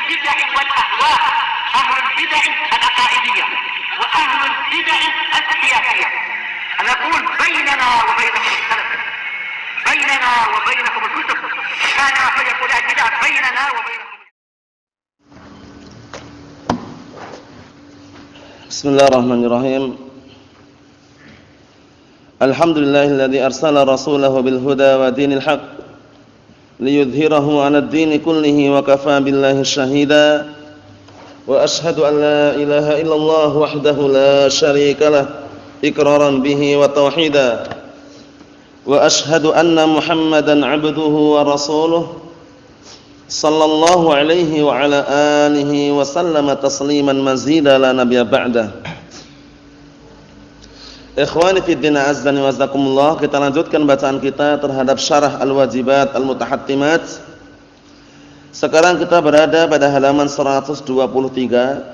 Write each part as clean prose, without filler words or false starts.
البدع والأهواء، أهل البدع العقائدية وأهل البدع السياسية. أنا أقول بيننا وبينكم السلف، بيننا وبينكم الكتب، كان فيقول البدع بيننا وبينكم. بسم الله الرحمن الرحيم. الحمد لله الذي أرسل رسوله بالهدى ودين الحق ليظهره على الدين كله وكفى بالله شهيدا وأشهد أن لا إله إلا الله وحده لا شريك له إقرارا به وتوحيدا وأشهد أن محمدا عبده ورسوله صلى الله عليه وعلى آله وسلم تسليما مزيدا لا نبي بعده. Ikhwani fi din azzani wa jazakumullah, kita lanjutkan bacaan kita terhadap syarah al-wajibat al-mutahattimat. Sekarang kita berada pada halaman 123,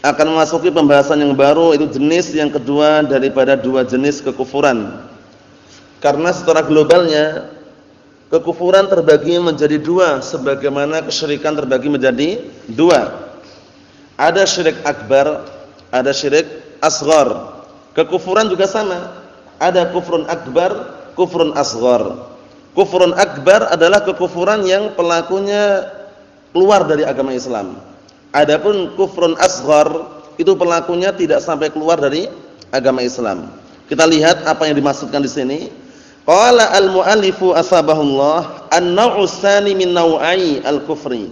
akan memasuki pembahasan yang baru, itu jenis yang kedua daripada dua jenis kekufuran. Karena secara globalnya kekufuran terbagi menjadi dua, sebagaimana kesyirikan terbagi menjadi dua. Ada syirik akbar, ada syirik asghar. Kekufuran juga sama, ada kufrun akbar, kufrun asghar. Kufrun akbar adalah kekufuran yang pelakunya keluar dari agama Islam. Adapun kufrun asghar itu pelakunya tidak sampai keluar dari agama Islam. Kita lihat apa yang dimaksudkan di sini. Qala al-mu'allifu asabahullah an-naw'u tsani min naw'ai al-kufri.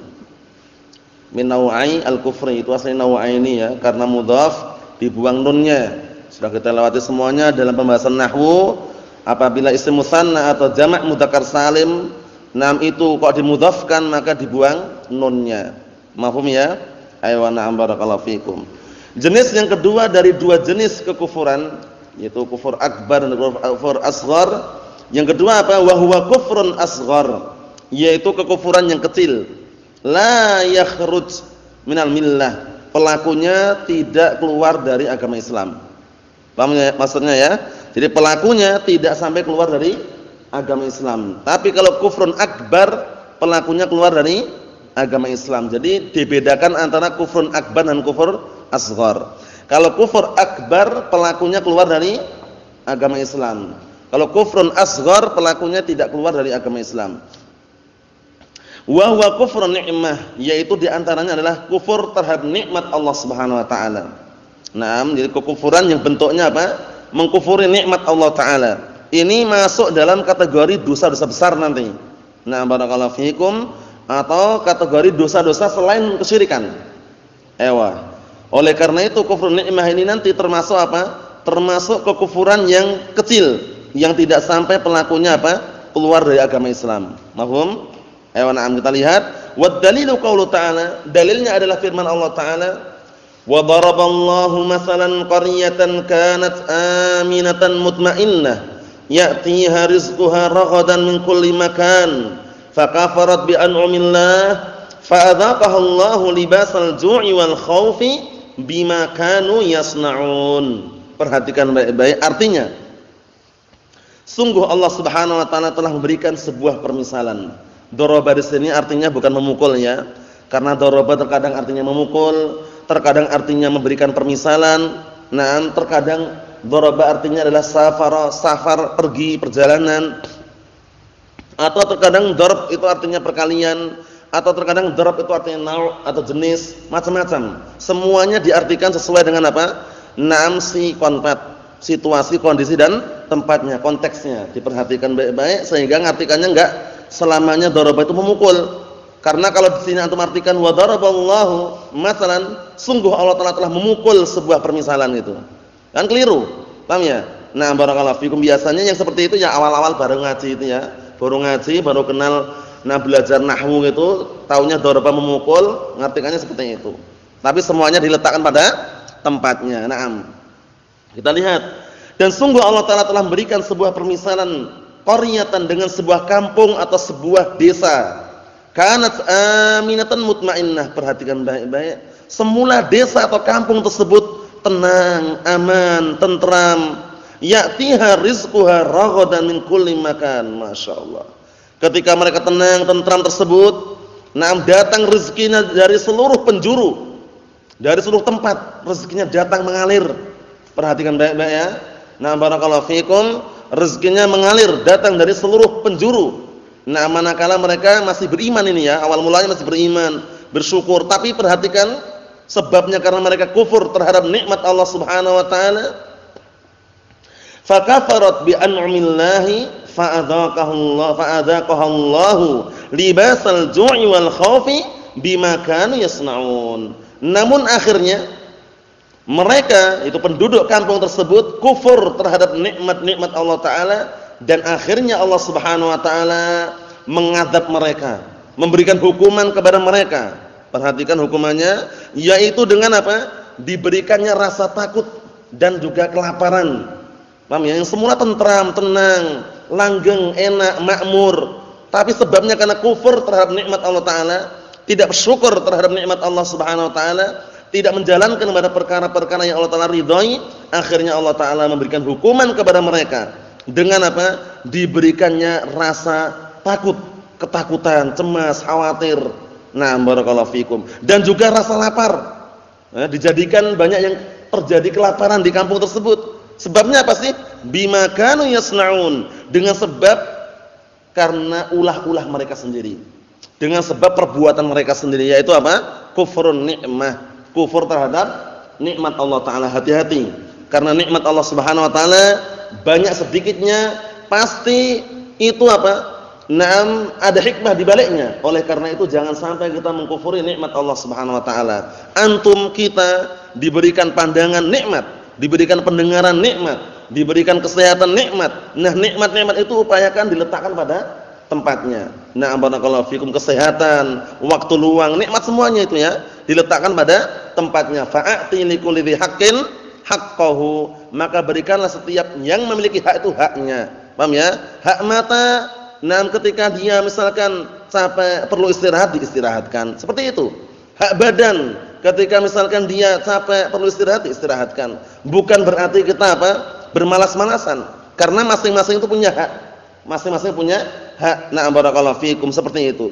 Min naw'ai al-kufri itu asli naw'aini ya, karena mudhaf dibuang nunnya. Sudah kita lewati semuanya dalam pembahasan nahwu. Apabila isim musanna atau jamak mudzakkar salim, nam itu kok dimudhafkan maka dibuang nunnya. Mafhum ya? Ayo na'am barakallahu fikum. Jenis yang kedua dari dua jenis kekufuran, yaitu kufur akbar dan kufur asghar. Yang kedua apa? Wa huwa kufrun asghar, yaitu kekufuran yang kecil. La yakhruj minal millah, pelakunya tidak keluar dari agama Islam. Paham ya maksudnya ya? Jadi pelakunya tidak sampai keluar dari agama Islam. Tapi kalau kufrun akbar, pelakunya keluar dari agama Islam. Jadi dibedakan antara kufrun akbar dan kufur asghar. Kalau kufur akbar, pelakunya keluar dari agama Islam. Kalau kufrun asghar, pelakunya tidak keluar dari agama Islam. Wa huwa kufrun ni'mah, yaitu diantaranya adalah kufur terhadap nikmat Allah Subhanahu wa taala. Naam, jadi kekufuran yang bentuknya apa? Mengkufuri nikmat Allah taala. Ini masuk dalam kategori dosa-dosa besar nanti. Nah, barakallahu fikum, atau kategori dosa-dosa selain kesyirikan. Ewa. Oleh karena itu kufur nikmah ini nanti termasuk apa? Termasuk kekufuran yang kecil, yang tidak sampai pelakunya apa? Keluar dari agama Islam. Mahum? Ewa, na'am, kita lihat. Wad dalilu qaulu ta'ala, dalilnya adalah firman Allah taala, wa daraballahu masalan qaryatan kanat aminatan mutmainnah ya'tiha rizquha raghadan min kulli makan fakafarat bi an'amillah fa'adzaqahallahu libasal ju'i wal khaufi bima kanu yasnaun. Perhatikan baik-baik artinya. Sungguh Allah Subhanahu wa taala telah memberikan sebuah permisalan. Daraba di sini artinya bukan memukul ya. Karena daraba terkadang artinya memukul, terkadang artinya memberikan permisalan. Nah, terkadang daraba artinya adalah safar pergi perjalanan. Atau terkadang darab itu artinya perkalian, atau terkadang darab itu artinya nau' atau jenis, macam-macam. Semuanya diartikan sesuai dengan apa? Naam si kontet, situasi, kondisi dan tempatnya, konteksnya. Diperhatikan baik-baik sehingga ngartikannya enggak selamanya daraba itu memukul. Karena kalau di sini antum artikan wa daraballahu masalan, sungguh Allah telah memukul sebuah permisalan itu. Kan keliru. Paham ya? Nah, barakallahu fikum, biasanya yang seperti itu ya awal-awal baru ngaji itu ya. Baru ngaji, baru kenal belajar nahwu itu, taunya daraba memukul, ngartikannya seperti itu. Tapi semuanya diletakkan pada tempatnya. Naam. Kita lihat. Dan sungguh Allah Taala telah memberikan sebuah permisalan qaryatan dengan sebuah kampung atau sebuah desa. Kanat aminatan mutmainnah. Perhatikan baik-baik. Semula desa atau kampung tersebut tenang, aman, tentram. Ya'tiha rizquha raghadan min kulli makan. Masyaallah. Ketika mereka tenang, tentram tersebut, datang rezekinya dari seluruh penjuru, dari seluruh tempat rezekinya datang mengalir. Perhatikan baik-baik ya. Barakallahu fikum, rezekinya mengalir datang dari seluruh penjuru. Manakala mereka masih beriman ini ya, awal mulanya masih beriman, bersyukur, tapi perhatikan sebabnya karena mereka kufur terhadap nikmat Allah Subhanahu wa taala. Fakafarat bi an'amillahi fa'adzaqahallahu libasal ju'i wal khaufi bima kanu yasnaun. Namun akhirnya mereka itu penduduk kampung tersebut kufur terhadap nikmat-nikmat Allah taala, dan akhirnya Allah Subhanahu wa taala mengadab mereka, memberikan hukuman kepada mereka. Perhatikan hukumannya, yaitu dengan apa? Diberikannya rasa takut dan juga kelaparan. Paham ya? Yang semula tentram, tenang, langgeng, enak, makmur, tapi sebabnya karena kufur terhadap nikmat Allah taala, tidak bersyukur terhadap nikmat Allah Subhanahu wa taala, tidak menjalankan kepada perkara-perkara yang Allah taala ridhai, akhirnya Allah taala memberikan hukuman kepada mereka dengan apa? Diberikannya rasa takut, ketakutan, cemas, khawatir. Barakallahu fikum. Dan juga rasa lapar. Dijadikan banyak yang terjadi kelaparan di kampung tersebut. Sebabnya apa sih? Bima kanu yasnaun. Dengan sebab karena ulah-ulah mereka sendiri. Dengan sebab perbuatan mereka sendiri, yaitu apa? Kufrun nikmah. Kufur terhadap nikmat Allah taala. Hati-hati. Karena nikmat Allah Subhanahu wa taala banyak sedikitnya pasti itu apa? Ada hikmah di baliknya. Oleh karena itu jangan sampai kita mengkufuri nikmat Allah Subhanahu wa taala. Antum kita diberikan pandangan nikmat, diberikan pendengaran nikmat, diberikan kesehatan nikmat. Nikmat-nikmat itu upayakan diletakkan pada tempatnya. Barakallahu fikum, kesehatan, waktu luang, nikmat semuanya itu ya, diletakkan pada tempatnya. Fa'ati likulli dzi haqqin haqqahu, maka berikanlah setiap yang memiliki hak itu haknya. Paham ya? Hak mata, ketika dia misalkan capek perlu istirahat, diistirahatkan. Seperti itu. Hak badan, ketika misalkan dia capek perlu istirahat, diistirahatkan. Bukan berarti kita apa? Bermalas-malasan. Karena masing-masing itu punya hak. Masing-masing punya hak. Barakallahu fikum, seperti itu.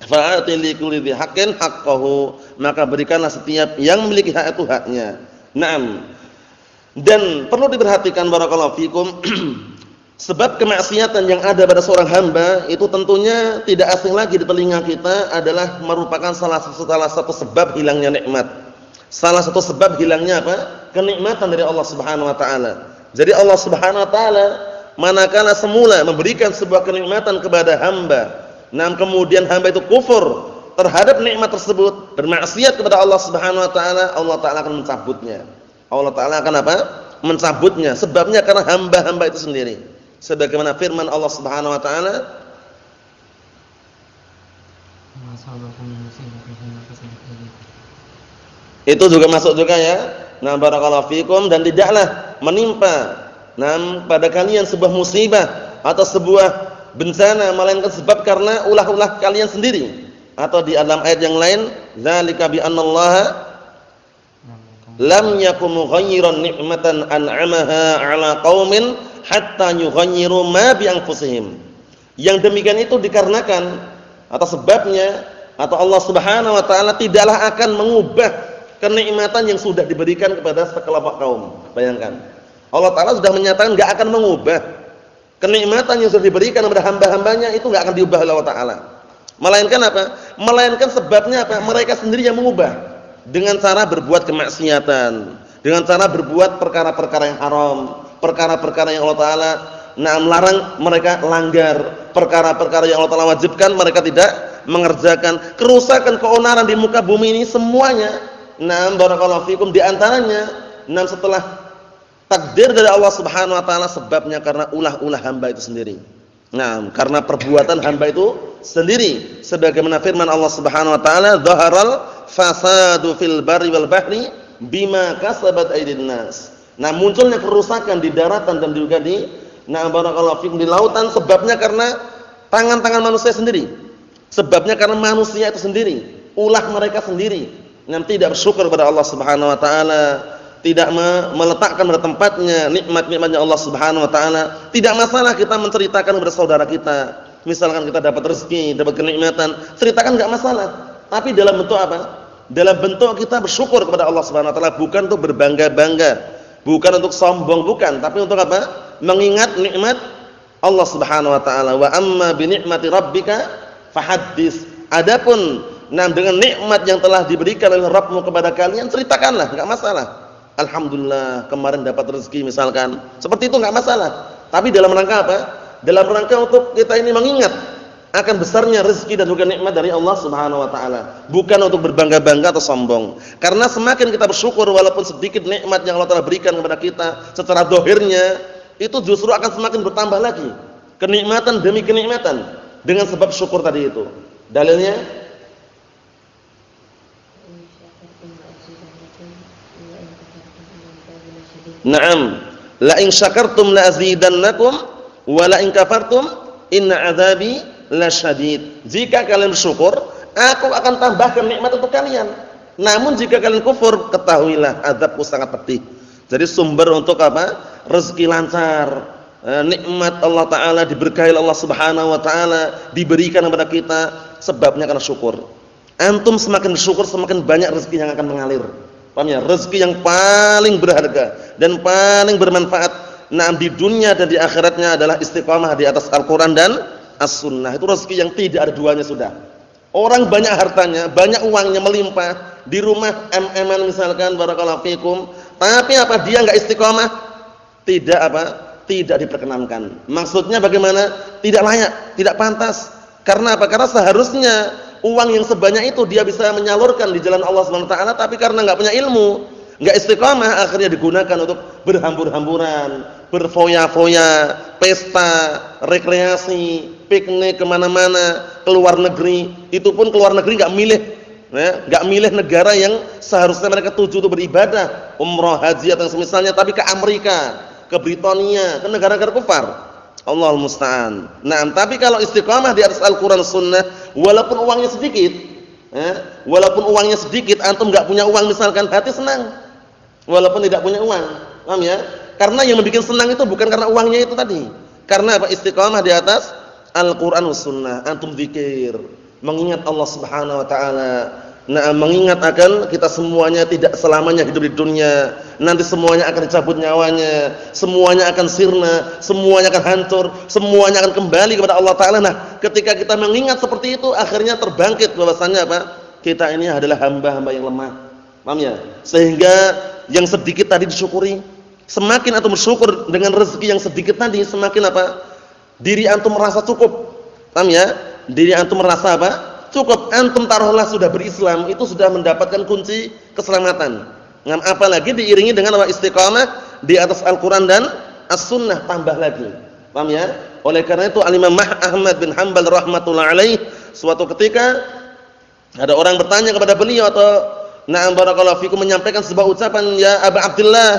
Fa'ati likulli dzi haqqin haqqahu, maka berikanlah setiap yang memiliki hak itu haknya. Dan perlu diperhatikan barakallahu fikum, sebab kemaksiatan yang ada pada seorang hamba itu tentunya tidak asing lagi di telinga kita, adalah merupakan salah satu sebab hilangnya nikmat. Salah satu sebab hilangnya apa? Kenikmatan dari Allah Subhanahu wa taala. Jadi Allah Subhanahu wa taala manakala semula memberikan sebuah kenikmatan kepada hamba, kemudian hamba itu kufur terhadap nikmat tersebut, bermaksiat kepada Allah Subhanahu wa taala, Allah taala akan mencabutnya. Allah taala akan apa? Mencabutnya. Sebabnya karena hamba-hamba itu sendiri. Sebagaimana firman Allah Subhanahu wa taala, itu juga masuk juga ya. Barakallahu fikum, dan tidaklah menimpa pada kalian sebuah musibah atau sebuah bencana melainkan sebab karena ulah-ulah kalian sendiri. Atau di dalam ayat yang lain, zalika bi annallaha lam yakum mughayyiran ni'matan an'amaha 'ala qaumin hatta yughayyiru ma bi anfusihim. Yang demikian itu dikarenakan atau sebabnya, atau Allah Subhanahu wa taala tidaklah akan mengubah kenikmatan yang sudah diberikan kepada sekelompok kaum. Bayangkan, Allah taala sudah menyatakan enggak akan mengubah kenikmatan yang sudah diberikan kepada hamba-hambanya, itu enggak akan diubah oleh Allah taala. Melainkan apa? Melainkan sebabnya apa? Mereka sendiri yang mengubah dengan cara berbuat kemaksiatan, dengan cara berbuat perkara-perkara yang haram, perkara-perkara yang Allah taala melarang mereka langgar, perkara-perkara yang Allah taala wajibkan mereka tidak mengerjakan. Kerusakan, keonaran di muka bumi ini semuanya, barakallahu fikum, di antaranya setelah takdir dari Allah Subhanahu wa taala, sebabnya karena ulah-ulah hamba itu sendiri. Karena perbuatan hamba itu sendiri. Sebagaimana firman Allah Subhanahu wa taala, "Dhaharal fasadu fil barri wal bahri bima kasabat aydin nas." Munculnya kerusakan di daratan dan juga di barakallahu fikum di lautan, sebabnya karena tangan-tangan manusia sendiri. Sebabnya karena manusia itu sendiri, ulah mereka sendiri. Tidak bersyukur kepada Allah Subhanahu wa taala, tidak meletakkan pada tempatnya nikmat-nikmatnya Allah Subhanahu wa taala. Tidak masalah kita menceritakan kepada saudara kita, Misalkan kita dapat rezeki, dapat kenikmatan, ceritakan enggak masalah. Tapi dalam bentuk apa? Dalam bentuk kita bersyukur kepada Allah Subhanahu wa taala, bukan untuk berbangga-bangga, bukan untuk sombong, bukan, tapi untuk apa? Mengingat nikmat Allah Subhanahu wa taala. Wa amma bi ni'mati rabbika fahaddits. Adapun dengan nikmat yang telah diberikan oleh Rabbmu kepada kalian, ceritakanlah, enggak masalah. Alhamdulillah kemarin dapat rezeki misalkan. Seperti itu enggak masalah. Tapi dalam rangka apa? Dalam rangka untuk kita ini mengingat akan besarnya rezeki dan juga nikmat dari Allah Subhanahu wa taala, bukan untuk berbangga-bangga atau sombong. Karena semakin kita bersyukur walaupun sedikit nikmat yang Allah telah berikan kepada kita secara zahirnya, itu justru akan semakin bertambah lagi. Kenikmatan demi kenikmatan dengan sebab syukur tadi itu. Dalilnya Naam, la in syakartum la azidannakum wa la in kafartum inna adzabi lasyadid. Jika kalian bersyukur, aku akan tambahkan nikmat untuk kalian. Namun jika kalian kufur, ketahuilah azabku sangat pedih. Jadi sumber untuk apa? Rezeki lancar, nikmat Allah taala diberkahi Allah Subhanahu wa taala diberikan kepada kita sebabnya karena syukur. Antum semakin bersyukur semakin banyak rezeki yang akan mengalir. Paham ya? Rezeki yang paling berharga dan paling bermanfaat di dunia dan di akhiratnya adalah istiqamah di atas Al-Qur'an dan As-Sunnah. Itu rezeki yang tidak ada duanya sudah. Orang banyak hartanya, banyak uangnya melimpah, di rumah MM-an misalkan barakallahu fikum, tapi apa dia enggak istiqamah? Tidak apa? Tidak diperkenankan. Maksudnya bagaimana? Tidak layak, tidak pantas. Karena apa? Karena seharusnya uang yang sebanyak itu dia bisa menyalurkan di jalan Allah Subhanahu wa taala, tapi karena enggak punya ilmu, enggak istiqamah, akhirnya digunakan untuk berhambur-hamburan, berfoya-foya, pesta, rekreasi, piknik kemana-mana, keluar negeri. Itu pun keluar negeri enggak milih, enggak milih negara yang seharusnya mereka tuju untuk beribadah, umrah, haji atau semisalnya, tapi ke Amerika, ke Britania, ke negara-negara kufar. Allahul musta'an. Nah, tapi kalau istiqamah di atas Al-Qur'an Sunnah, walaupun uangnya sedikit, antum enggak punya uang misalkan, hati senang. Walaupun tidak punya uang. Paham ya? Karena yang membuat senang itu bukan karena uangnya itu tadi. Karena apa? Istiqamah di atas Al-Qur'an Sunnah. Antum zikir, mengingat Allah Subhanahu wa taala. Nah, mengingat akan kita semuanya tidak selamanya hidup di dunia. Nanti semuanya akan dicabut nyawanya, semuanya akan sirna, semuanya akan hancur, semuanya akan kembali kepada Allah taala. Nah, ketika kita mengingat seperti itu, akhirnya terbangkit bahwasanya apa? Kita ini adalah hamba-hamba yang lemah. Paham ya? Sehingga yang sedikit tadi disyukuri. Semakin antum bersyukur dengan rezeki yang sedikit tadi, semakin apa? Diri antum merasa cukup. Paham ya? Diri antum merasa apa? Cukup. Antum taruhlah sudah berislam, itu sudah mendapatkan kunci keselamatan. Apalagi diiringi dengan istiqamah di atas Al-Qur'an dan As-Sunnah, tambah lagi. Paham ya? Oleh karena itu Al-Imam Ahmad bin Hanbal rahmatullah alaih, suatu ketika ada orang bertanya kepada beliau atau na'am barakallahu fikum menyampaikan sebuah ucapan, ya Abu Abdullah,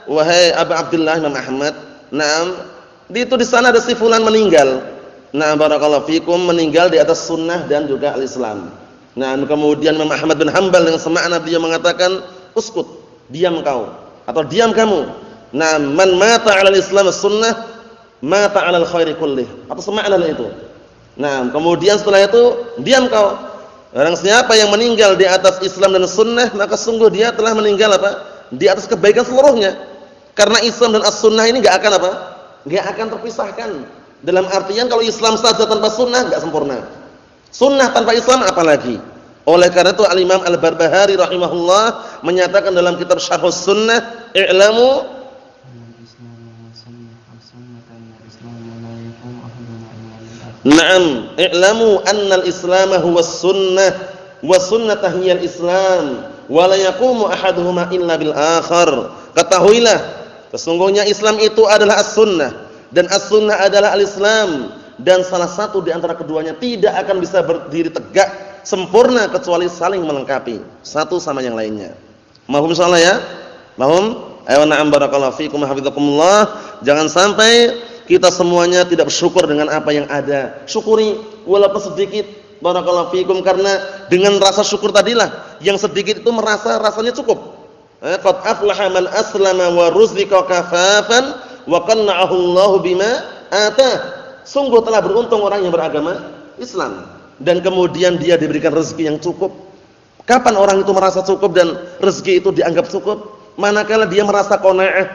wahai Abu Abdullah Imam Ahmad, na'am, di sana ada si fulan meninggal. Nah, barakallahu fikum, meninggal di atas sunnah dan juga al-Islam. Nah, kemudian Imam Ahmad bin Hanbal dengan semakna dia mengatakan, uskut, diam kau atau diam kamu. Nah, man mata 'alal Islam was sunnah, mata 'alal khairi kullih. Apa semakna itu? Nah, kemudian setelah itu, diam kau. Orang siapa yang meninggal di atas Islam dan sunnah, maka sungguh dia telah meninggal apa? Di atas kebaikan seluruhnya. Karena Islam dan as-sunnah ini enggak akan apa? Enggak akan terpisahkan. Dalam artian kalau Islam saja tanpa sunnah enggak sempurna. Sunnah tanpa Islam apalagi. Oleh karena itu Al-Imam Al-Barbahari rahimahullah menyatakan dalam kitab Syarhus Sunnah, "I'lamu Naam, i'lamu anna al-Islam huwa as-sunnah wa sunnatah hiya al-Islam wa la yaqumu ahaduhuma illa bil akhar." Ketahuilah, sesungguhnya Islam itu adalah as-sunnah dan as-sunnah adalah al-Islam, dan salah satu di antara keduanya tidak akan bisa berdiri tegak sempurna kecuali saling melengkapi satu sama yang lainnya. Mahum insyaallah ya? Mahum? Ayo na'am barakallahu fikum hafizakumullah. Jangan sampai kita semuanya tidak bersyukur dengan apa yang ada. Syukuri walaupun sedikit, barakallahu fikum, karena dengan rasa syukur tadilah yang sedikit itu merasa rasanya cukup. Qad aflaha man aslama wa ruziqa kafafan wa qanna'ahu Allahu bima atah. sungguh telah beruntung orang yang beragama Islam. Dan kemudian dia diberikan rezeki yang cukup. Kapan orang itu merasa cukup dan rezeki itu dianggap cukup? Manakala dia merasa qanaah,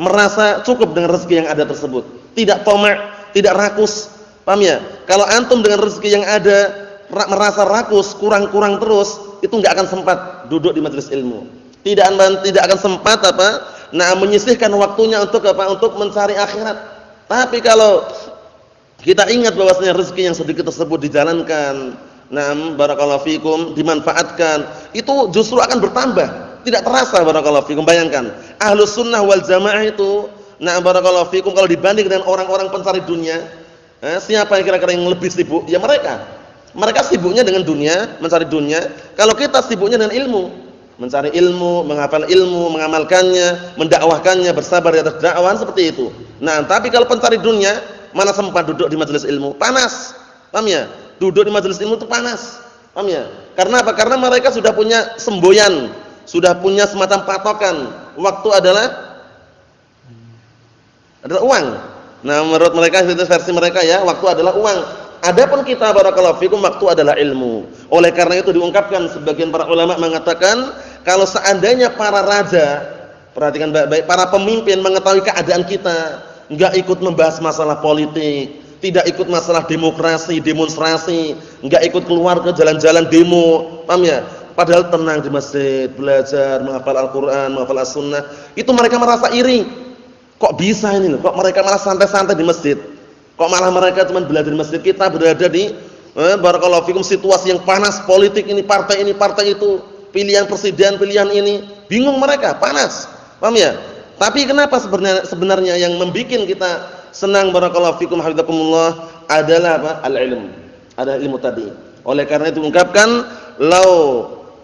merasa cukup dengan rezeki yang ada tersebut. Tidak tamak, tidak rakus. Paham ya? Kalau antum dengan rezeki yang ada merasa rakus, kurang-kurang terus, itu enggak akan sempat duduk di majelis ilmu. Tidak akan sempat menyisihkan waktunya untuk apa? Untuk mencari akhirat. Tapi kalau kita ingat bahwasanya rezeki yang sedikit tersebut dijalankan, barakallahu fikum, dimanfaatkan, itu justru akan bertambah. Tidak terasa, barakallahu fikum. Bayangkan, Ahlus Sunnah wal Jamaah itu, barakallahu fikum, kalau dibanding dengan orang-orang pencari dunia, siapa yang kira-kira yang lebih sibuk? Ya mereka. Mereka sibuknya dengan dunia, mencari dunia. Kalau kita sibuknya dengan ilmu, mencari ilmu, menghafal ilmu, mengamalkannya, mendakwahkannya, bersabar di atas dakwah, seperti itu. Tapi kalau pencari dunia, mana sempat duduk di majelis ilmu? Panas. Paham ya? Duduk di majelis ilmu itu panas. Paham ya? Karena apa? Karena mereka sudah punya semboyan, sudah punya semacam patokan. Waktu adalah uang. Menurut mereka itu versi mereka ya, waktu adalah uang. Adapun kita, barakallahu fikum, waktu adalah ilmu. Oleh karena itu diungkapkan, sebagian para ulama mengatakan, kalau seandainya para raja, perhatikan baik-baik, para pemimpin mengetahui keadaan kita, enggak ikut membahas masalah politik, tidak ikut masalah demokrasi, demonstrasi, enggak ikut keluar ke jalan-jalan demo, paham ya? Padahal tenang di masjid, belajar, menghafal Al-Qur'an, menghafal As-Sunnah, itu mereka merasa iri. Kok bisa ini loh? Kok mereka malah santai-santai di masjid? Kok malah mereka cuma belajar di masjid, kita berada di barakallahu fikum situasi yang panas, politik ini, partai itu, pilihan presiden, pilihan ini, bingung mereka, panas. Paham ya? Tapi kenapa sebenarnya yang membuat kita senang, barakallahu fikum hafizakumullah, adalah apa? Al-ilm. Ada ilmu tadi. Oleh karena itu diungkapkan, "Lau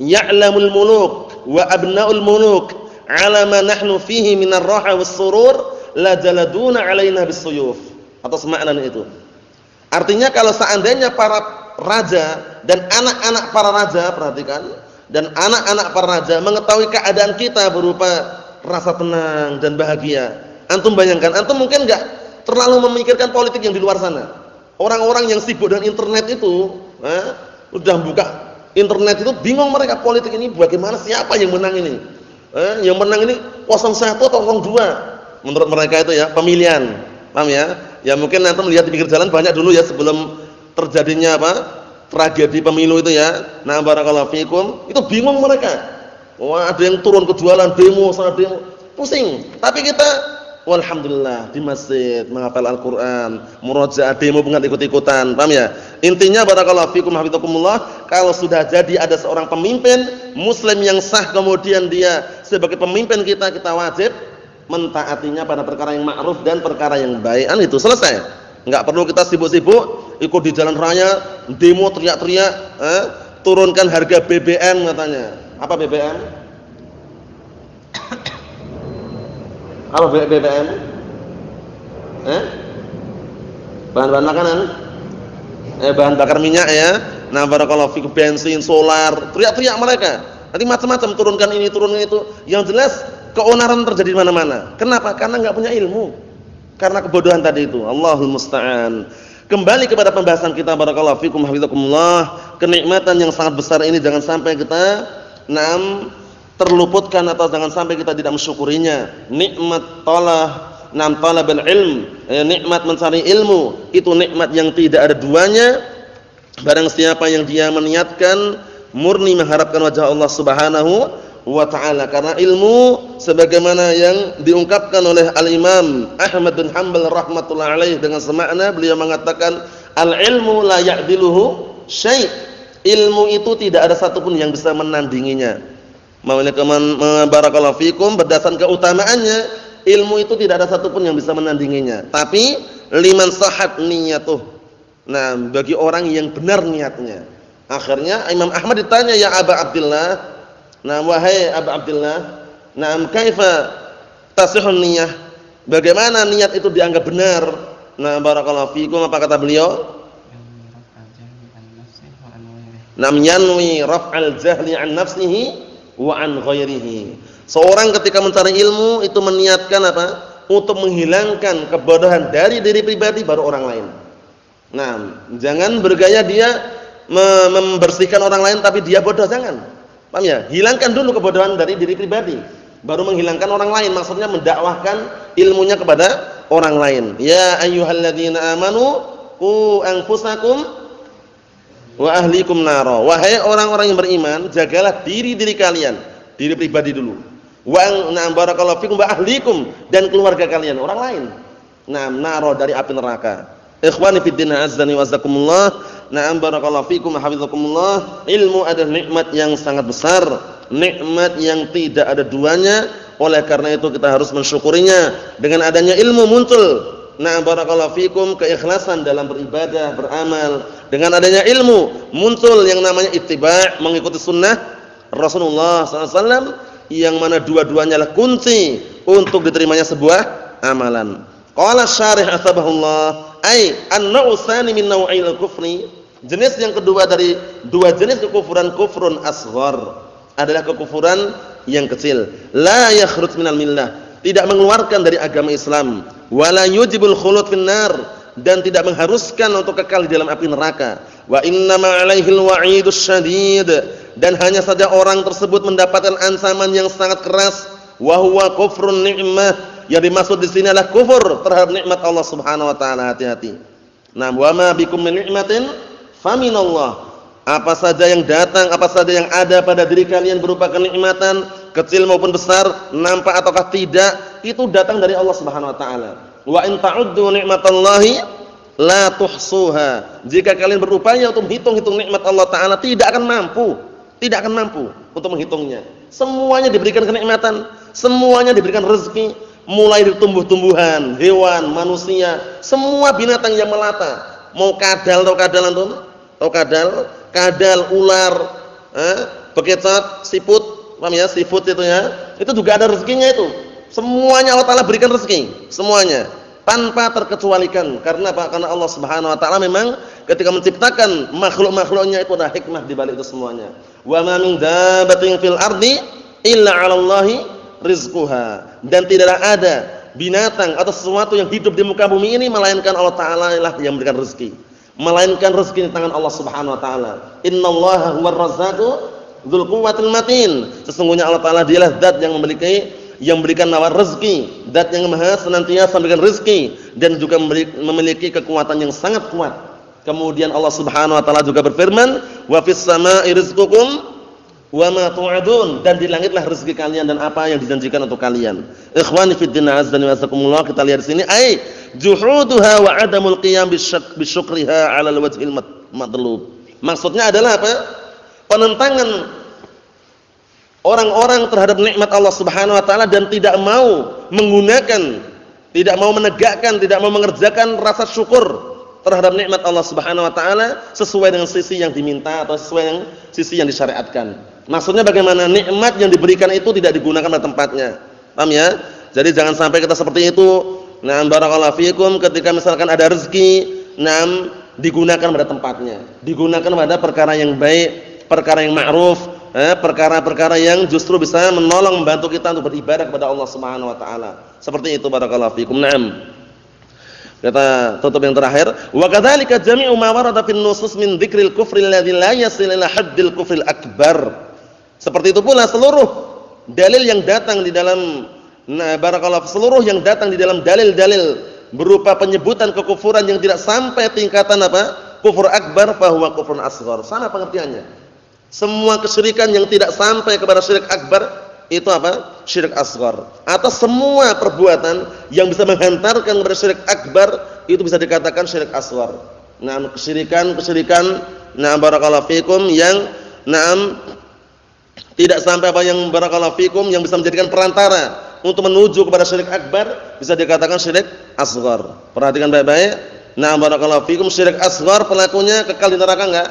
ya'lamul muluk wa abna'ul muluk 'ala ma nahnu fihi minar raha was surur la jaladuna 'alaina bis-suyuf." Atau semakna itu. Artinya kalau seandainya para raja dan anak-anak para raja, perhatikan, dan anak-anak para raja mengetahui keadaan kita berupa rasa tenang dan bahagia. Antum bayangkan, antum mungkin enggak terlalu memikirkan politik yang di luar sana. Orang-orang yang sibuk dengan internet itu, udah buka internet itu bingung mereka, politik ini bagaimana, siapa yang menang ini? Yang menang ini 01 atau 02. Menurut mereka itu ya, pemilihan. Paham ya? Ya mungkin antum lihat di pinggir jalan banyak dulu ya sebelum terjadinya tragedi pemilu itu ya. Barakallahu fikum, itu bingung mereka. Wah, ada yang turun ke jualan demo, sana demo, pusing. Tapi kita walhamdulillah di masjid menghafal Al-Qur'an, murojaah, demo bukan ikut-ikutan. Paham ya? Intinya barakallahu fikum hafizakumullah, kalau sudah jadi ada seorang pemimpin muslim yang sah, kemudian dia sebagai pemimpin kita wajib mentaatinya pada perkara yang ma'ruf dan perkara yang baik. Itu selesai. Enggak perlu kita sibuk-sibuk ikut di jalan raya, demo teriak-teriak, turunkan harga BBM katanya. Apa BBM? Apa BBM? Bahan-bahan makanan? Bahan bakar minyak ya. Barakallahu fikum, bensin, solar, teriak-teriak mereka. Nanti macam-macam, turunkan ini, turunkan itu. Yang jelas keonaran terjadi di mana-mana. Kenapa? Karena enggak punya ilmu. Karena kebodohan tadi itu. Allahul musta'an. Kembali kepada pembahasan kita, barakallahu fikum hafizakumullah. Kenikmatan yang sangat besar ini jangan sampai kita terluputkan atau jangan sampai kita tidak mensyukurinya. Nikmat talabul ilm, nikmat mencari ilmu, itu nikmat yang tidak ada duanya. Barang siapa yang dia meniatkan murni mengharapkan wajah Allah Subhanahu wa ta'ala, karena ilmu sebagaimana yang diungkapkan oleh Al-Imam Ahmad bin Hanbal rahmatullah alaih dengan semakna, beliau mengatakan al-ilmu la ya'diluhu syai', ilmu itu tidak ada satupun yang bisa menandinginya. Barakallahu fikum, berdasarkan keutamaannya ilmu itu tidak ada satupun yang bisa menandinginya. Tapi liman sahat niyatuh, bagi orang yang benar niatnya. Akhirnya Imam Ahmad ditanya, ya Aba Abdillah, wahai Aba Abdillah, kaifa tasihun niyah? Bagaimana niat itu dianggap benar? Barakallahu fikum, apa kata beliau? Yanwi raf'al jahli an nafsihi wa an ghairihi. Seorang ketika mencari ilmu itu meniatkan apa? Untuk menghilangkan kebodohan dari diri pribadi baru orang lain. Nah, jangan bergaya dia membersihkan orang lain tapi dia bodoh, jangan. Paham ya? Hilangkan dulu kebodohan dari diri pribadi, baru menghilangkan orang lain, maksudnya mendakwahkan ilmunya kepada orang lain. Ya ayyuhalladzina amanu qu anfusakum wa ahlikum nara. Wahai orang-orang yang beriman, jagalah diri-diri kalian, diri pribadi dulu. Wa na'am barakallahu fikum wa ahlikum, dan keluarga kalian, orang lain. Na'am nara, dari api neraka. Ikhwani fid din, azzani wa azakumullah. Na'am barakallahu fikum hafizakumullah. Ilmu adalah nikmat yang sangat besar, nikmat yang tidak ada duanya. Oleh karena itu kita harus mensyukurinya. Dengan adanya ilmu muncul, na'am barakallahu fikum, keikhlasan dalam beribadah, beramal. Dengan adanya ilmu muncul yang namanya ittiba', mengikuti sunnah Rasulullah SAW, yang mana dua-duanya adalah kunci untuk diterimanya sebuah amalan. Qala syarih asbahullah, ai an-naw'u tsani min naw'il kufri. Jenis yang kedua dari dua jenis kekufuran, kufrun asghar, adalah kekufuran yang kecil. La yakhruj minal millah, tidak mengeluarkan dari agama Islam. Wala yujibul khulud finnar, dan tidak mengharuskan untuk kekal di dalam api neraka. Wa innama 'alaihil wa'idus syadid, dan hanya saja orang tersebut mendapatkan ancaman yang sangat keras. Wa huwa kufrun ni'mah, yang dimaksud di sini adalah kufur terhadap nikmat Allah Subhanahu wa taala. Hati-hati. Nah, wa ma bikum min ni'matin faminallah. Apa saja yang datang, apa saja yang ada pada diri kalian berupa kenikmatan, kecil maupun besar, nampak ataukah tidak, itu datang dari Allah Subhanahu wa taala. Wa in ta'uddu ni'matallahi la tuhsuha. Jika kalian berupaya untuk menghitung-hitung nikmat Allah taala, tidak akan mampu untuk menghitungnya. Semuanya diberikan kenikmatan, semuanya diberikan rezeki, mulai dari tumbuh-tumbuhan, hewan, manusia, semua binatang yang melata. Mau kadal, tahu kadal, ular, bekicot, siput, paham ya? Siput itu ya. Itu juga ada rezekinya itu. Semuanya Allah taala berikan rezeki, semuanya tanpa terkecualikan. Karena apa? Karena Allah Subhanahu wa taala memang ketika menciptakan makhluk-makhluknya itu ada hikmah di balik itu semuanya. Wa ma min dabbatin fil ardi illa 'alallahi rizquha, dan tidaklah ada binatang atau sesuatu yang hidup di muka bumi ini melainkan Allah taala lah yang memberikan rezeki. Melainkan rezeki di tangan Allah Subhanahu wa taala. Innallaha huwar razzaqu dzul quwwatil matin. Sesungguhnya Allah taala dialah zat yang memberikan nawar rezeki, zat yang maha senantiasa memberikan rezeki, dan juga memiliki kekuatan yang sangat kuat. Kemudian Allah Subhanahu wa taala juga berfirman, wa fis samaa'i rizqukum wa ma tu'adun, dan di langitlah rezeki kalian dan apa yang dijanjikan untuk kalian. Ikhwani fid din, azzani wa azakumullah. Kita lihat di sini, ai juhuduha wa adamul qiyam bisyukriha 'ala al-wajhil matlub. Maksudnya adalah apa? Penentangan orang-orang terhadap nikmat Allah Subhanahu wa taala dan tidak mau menggunakan, tidak mau menegakkan, tidak mau mengerjakan rasa syukur terhadap nikmat Allah Subhanahu wa taala sesuai dengan sisi yang diminta atau sesuai dengan sisi yang disyariatkan. Maksudnya bagaimana? Nikmat yang diberikan itu tidak digunakan pada tempatnya. Paham ya? Jadi jangan sampai kita seperti itu. Nah, barakallahu fikum, ketika misalkan ada rezeki, digunakan pada tempatnya. Digunakan pada perkara yang baik, perkara yang ma'ruf, perkara-perkara yang justru bisa menolong, membantu kita untuk beribadah kepada Allah Subhanahu wa taala. Seperti itu, barakallahu fikum. Naam. Kita tutup yang terakhir. Wa kadzalika jami'u ma warada fin nusus min dzikril kufri alladzi la yasil ila haddil kufril akbar. Seperti itu pula seluruh dalil yang datang di dalam barakallahu, seluruh yang datang di dalam dalil-dalil berupa penyebutan kekufuran yang tidak sampai tingkatan apa? Kufur akbar, fa huwa kufrun asghar. Sama pengertiannya. Semua kesyirikan yang tidak sampai kepada syirik akbar itu apa? Syirik asghar. Atau semua perbuatan yang bisa menghantarkan kepada syirik akbar itu bisa dikatakan syirik asghar. Nah, kesyirikan barakallahu fikum yang tidak sampai apa yang barakallahu fikum yang bisa menjadikan perantara untuk menuju kepada syirik akbar bisa dikatakan syirik asghar. Perhatikan baik-baik. Nah, barakallahu fikum, syirik asghar pelakunya kekal di neraka enggak?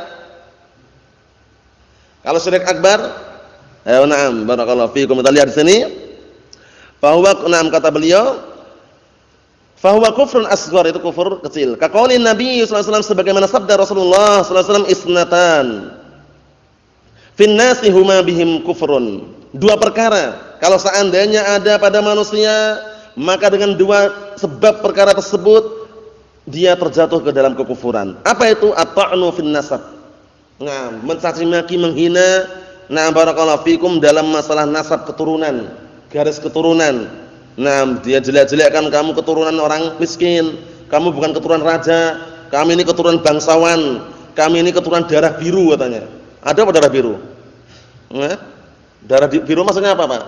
Kalau syirik akbar, na'am barakallahu fikum. Kita lihat di sini. Fa huwa, kata beliau, fa huwa kufrun asghar, itu kufur kecil. Ka qaulin Nabi sallallahu alaihi wasallam, sebagaimana sabda Rasulullah sallallahu alaihi wasallam, isnatan fin nasi huma bihim kufrun. Dua perkara kalau seandainya ada pada manusia, maka dengan dua sebab perkara tersebut dia terjatuh ke dalam kekufuran. Apa itu? At-ta'nu fin nasab. Nah, mencaci maki, menghina, nah barakallahu fikum dalam masalah nasab keturunan, garis keturunan. Nah, dia jelek-jelekkan kamu keturunan orang miskin, kamu bukan keturunan raja, kami ini keturunan bangsawan, kami ini keturunan darah biru katanya. Ada apa darah biru? Nah, darah biru maksudnya apa, Pak?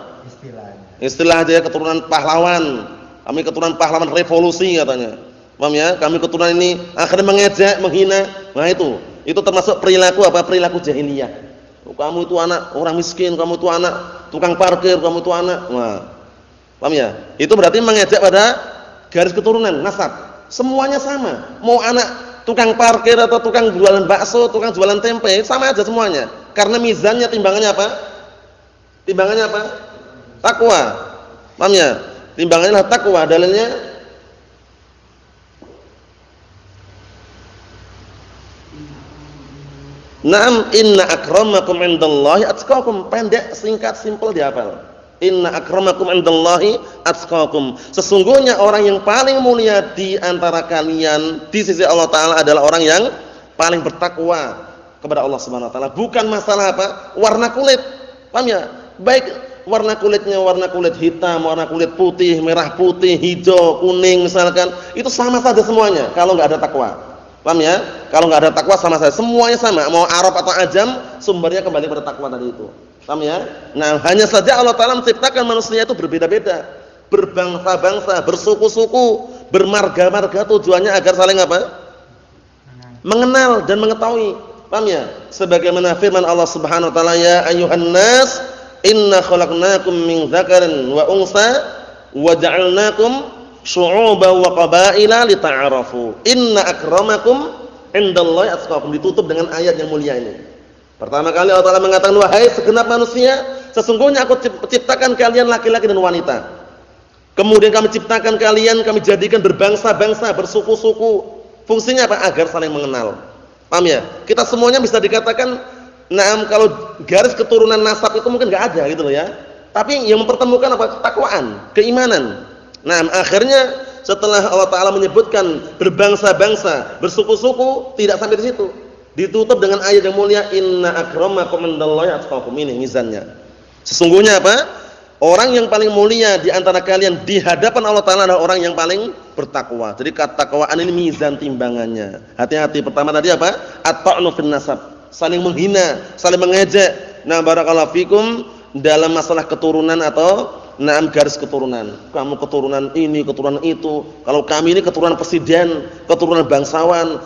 Istilah aja, keturunan pahlawan. Kami keturunan pahlawan revolusi katanya. Paham ya? Kami keturunan ini akhirnya mengejek, menghina. Nah itu termasuk perilaku apa? Perilaku jahiliyah. Kamu itu anak orang miskin, kamu itu anak tukang parkir, kamu itu anak. Nah, paham ya? Itu berarti mengejek pada garis keturunan, nasab. Semuanya sama. Mau anak tukang parkir atau tukang jualan bakso, tukang jualan tempe, sama aja semuanya. Karena mizannya, timbangannya apa? Timbangannya apa? Takwa. Paham ya? Timbangannya adalah takwa. Dalilnya Naam inna akramakum indallahi atqakum. Pendek, singkat, simpel dihafal. Inna akramakum indallahi atqakum. Sesungguhnya orang yang paling mulia di antara kalian di sisi Allah Ta'ala adalah orang yang paling bertakwa kepada Allah Subhanahu Wa Ta'ala. Bukan masalah apa? Warna kulit. Paham ya? Baik warna kulitnya warna kulit hitam, warna kulit putih, merah putih, hijau, kuning misalkan. Itu sama saja semuanya kalau enggak ada takwa. Paham ya? Kalau enggak ada takwa sama saja, semuanya sama. Mau Arab atau Ajam, sumbernya kembali pada takwa tadi itu. Paham ya? Nah, hanya saja Allah Ta'ala menciptakan manusia itu berbeda-beda, berbangsa-bangsa, bersuku-suku, bermarga-marga, tujuannya agar saling apa? Mengenal dan mengetahui. Paham ya? Sebagaimana firman Allah Subhanahu wa taala, ya ayyuhan nas, inna khalaqnakum min dzakarin wa unsa wa ja'alnakum syu'uban wa qabaila lita'arafu. Inna akramakum indallahi atqakum. Ditutup dengan ayat yang mulia ini. Pertama kali Allah Ta'ala mengatakan, wahai segenap manusia, sesungguhnya aku ciptakan kalian laki-laki dan wanita. Kemudian kami ciptakan kalian, kami jadikan berbangsa-bangsa, bersuku-suku. Fungsinya apa? Agar saling mengenal. Paham ya? Kita semuanya bisa dikatakan, nah kalau garis keturunan nasab itu mungkin enggak ada gitu loh ya. Tapi yang mempertemukan apa? Ketakwaan, keimanan. Nah, akhirnya setelah Allah Ta'ala menyebutkan berbangsa-bangsa, bersuku-suku, tidak sampai di situ. Ditutup dengan ayat yang mulia, inna akramakum indallahi atqakum. Ini mizannya. Sesungguhnya apa? Orang yang paling mulia di antara kalian di hadapan Allah Ta'ala adalah orang yang paling bertakwa. Jadi ketakwaan ini mizan timbangannya. Hati-hati. Pertama tadi apa? At-ta'nu fin nasab. Saling menghina, saling mengejek. Nah, barakallahu fikum dalam masalah keturunan atau garis keturunan. Kamu keturunan ini, keturunan itu. Kalau kami ini keturunan presiden, keturunan bangsawan.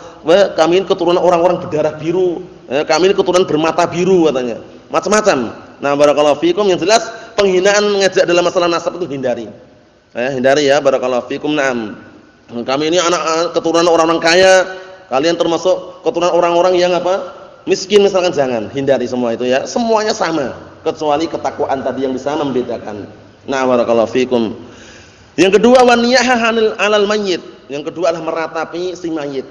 Kami ini keturunan orang-orang berdarah biru. Kami ini keturunan bermata biru katanya. Macam-macam. Nah, barakallahu fikum, yang jelas penghinaan mengejek dalam masalah nasab itu hindari. Hindari ya, barakallahu fikum. Naam. Kami ini anak keturunan orang-orang kaya. Kalian termasuk keturunan orang-orang yang apa? Miskin misalkan, jangan. Hindari semua itu ya. Semuanya sama, kecuali ketakwaan tadi yang bisa membedakan. Nah, barakallahu fikum. Yang kedua, waniyaha 'alal mayyit. Yang kedua adalah meratapi si mayit.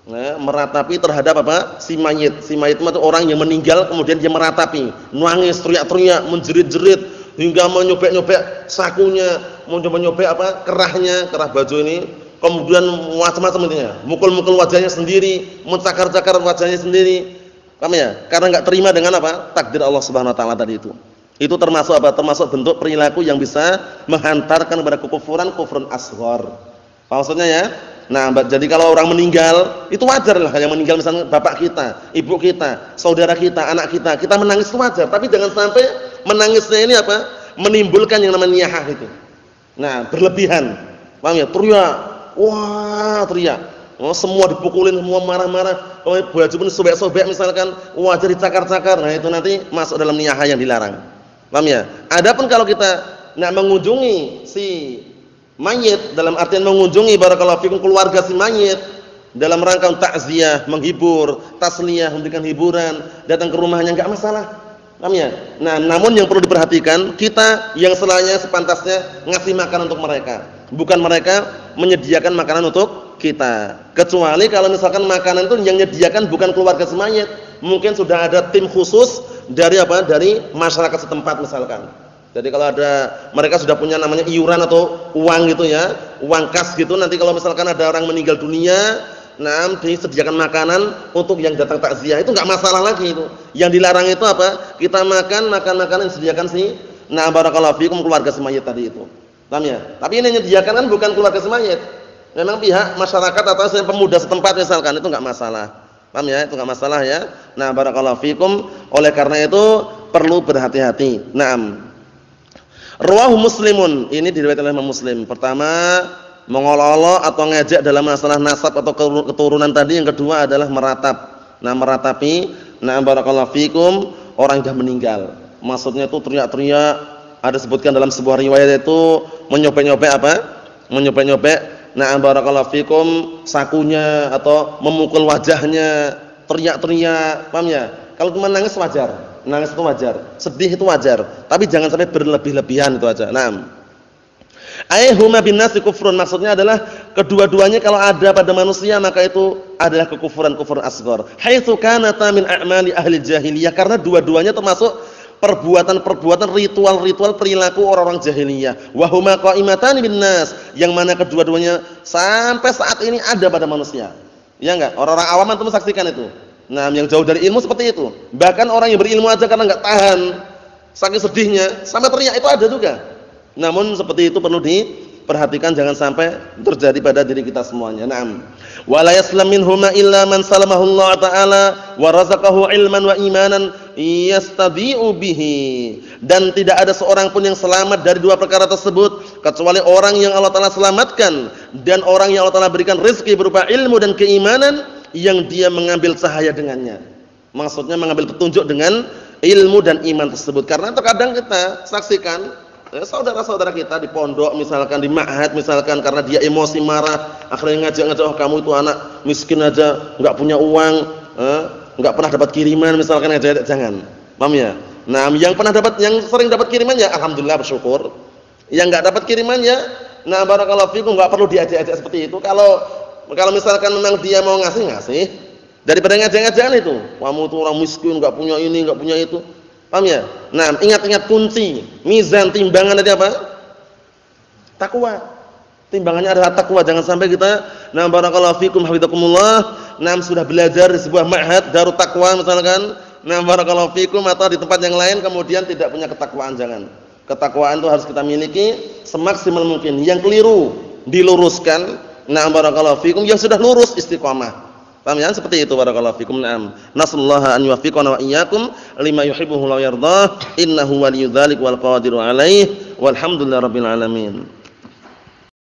Nah, meratapi terhadap apa? Si mayit. Si mayit itu orang yang meninggal kemudian dia meratapi, nangis, teriak-teriak, menjerit-jerit hingga menyobek-nyobek sakunya, mencoba-nyobek apa? Kerahnya, kerah baju ini. Kemudian macam-macam intinya. Mukul-mukul wajahnya sendiri, mencakar-cakar wajahnya sendiri. Paham ya? Karena enggak terima dengan apa? Takdir Allah Subhanahu wa taala tadi itu. Itu termasuk apa? Termasuk bentuk perilaku yang bisa menghantarkan kepada kekufuran, kufrun asghar. Maksudnya ya? Nah, jadi kalau orang meninggal, itu wajar lah yang meninggal misalnya bapak kita, ibu kita, saudara kita, anak kita menangis itu wajar, tapi jangan sampai menangisnya ini apa? Menimbulkan yang namanya niyahah itu. Nah, berlebihan. Paham ya? Teriak. Wah, teriak. Oh, semua dipukulin, semua marah-marah. Oh, baju pun sobek-sobek misalkan, wajah dicakar-cakar. Nah, itu nanti masuk dalam niyahah yang dilarang. Paham ya? Adapun kalau kita nak mengunjungi si mayit, dalam artian mengunjungi barakallahu fikum keluarga si mayit dalam rangka takziah, menghibur, tasliyah, memberikan hiburan, datang ke rumahnya, enggak masalah. Paham ya? Nah, namun yang perlu diperhatikan, kita yang selanya sepantasnya ngasih makan untuk mereka, bukan mereka menyediakan makanan untuk kita. Kecuali kalau misalkan makanan itu yang menyediakan bukan keluarga si mayit, mungkin sudah ada tim khusus dari apa? Dari masyarakat setempat misalkan. Jadi kalau ada mereka sudah punya namanya iuran atau uang gitu ya, uang kas gitu, nanti kalau misalkan ada orang meninggal dunia, disediakan makanan untuk yang datang takziah, itu enggak masalah lagi itu. Yang dilarang itu apa? Kita makan makanan yang disediakan barakallahu fikum keluarga si mayit tadi itu. Paham ya? Tapi ini yang disediakan kan bukan keluarga si mayit. Memang pihak masyarakat atau pemuda setempat misalkan, itu enggak masalah. Paham ya? Itu enggak masalah ya. Barakallahu fikum. Oleh karena itu perlu berhati-hati. Rawahu Muslimun, ini diriwayatkan oleh Imam Muslim. Pertama, mengolok-olok atau ngajak dalam masalah nasab atau keturunan tadi. Yang kedua adalah meratap. Meratapi, barakallahu fikum, orang yang sudah meninggal. Maksudnya itu teriak-teriak, ada sebutkan dalam sebuah riwayat itu menyopek-nyopek apa? Menyopek-nyopek, barakallahu fikum, sakunya atau memukul wajahnya, teriak-teriak. Paham ya? Kalau cuma nangis wajar. Nangis itu wajar, sedih itu wajar, tapi jangan sampai berlebih-lebihan, itu aja. Huma bin nasi kufrun, maksudnya adalah kedua-duanya kalau ada pada manusia maka itu adalah kekufuran asghar. Haitsu kanata min a'mali ahli jahiliyah, karena dua-duanya termasuk perbuatan-perbuatan ritual-ritual perilaku orang-orang jahiliyah. Wa huma qa'imatani bin nas, yang mana kedua-duanya sampai saat ini ada pada manusia. Ya enggak? Orang-orang awam antum saksikan itu. Yang jauh dari ilmu seperti itu. Bahkan orang yang berilmu aja karena enggak tahan saking sedihnya sampai teriak, itu ada juga. Namun seperti itu perlu diperhatikan, jangan sampai terjadi pada diri kita semuanya. Wa la yaslam minhuma illa man salamahu Allah taala wa razaqahu ilman wa imanan yastabi'u bihi. Dan tidak ada seorang pun yang selamat dari dua perkara tersebut kecuali orang yang Allah taala selamatkan dan orang yang Allah taala berikan rezeki berupa ilmu dan keimanan yang dia mengambil cahaya dengannya. Maksudnya mengambil petunjuk dengan ilmu dan iman tersebut. Karena terkadang kita saksikan saudara-saudara kita di pondok misalkan, di ma'had misalkan, karena dia emosi marah, akhirnya ngajak-ngajak, kamu itu anak miskin aja, enggak punya uang, enggak pernah dapat kiriman misalkan, ngajak, jangan. Paham ya? Yang pernah dapat, yang sering dapat kiriman ya alhamdulillah bersyukur. Yang enggak dapat kiriman ya barakallahu fikum, enggak perlu diajak-ajak seperti itu. Kalau misalkan memang dia mau ngasih daripada ngajak-ngajakan itu. Kamu itu orang miskin, enggak punya ini, enggak punya itu. Paham ya? Ingat-ingat kunci, mizan, timbangan tadi apa? Takwa. Timbangannya adalah takwa. Jangan sampai kita barakallahu fikum hafizakumullah, sudah belajar di sebuah ma'had Darut Taqwa misalkan, barakallahu fikum, atau di tempat yang lain kemudian tidak punya ketakwaan. Jangan. Ketakwaan itu harus kita miliki semaksimal mungkin. Yang keliru diluruskan. Barakallahu fikum, yang sudah lurus istiqamah. Paham ya? Seperti itu, barakallahu fikum. Nasallaha an yuwaffiqana wa iyyakum lima yuhibbuhu wa yardah. Innahu waliyyu dzalik wal qadiru alaihi. Walhamdulillahirabbil alamin.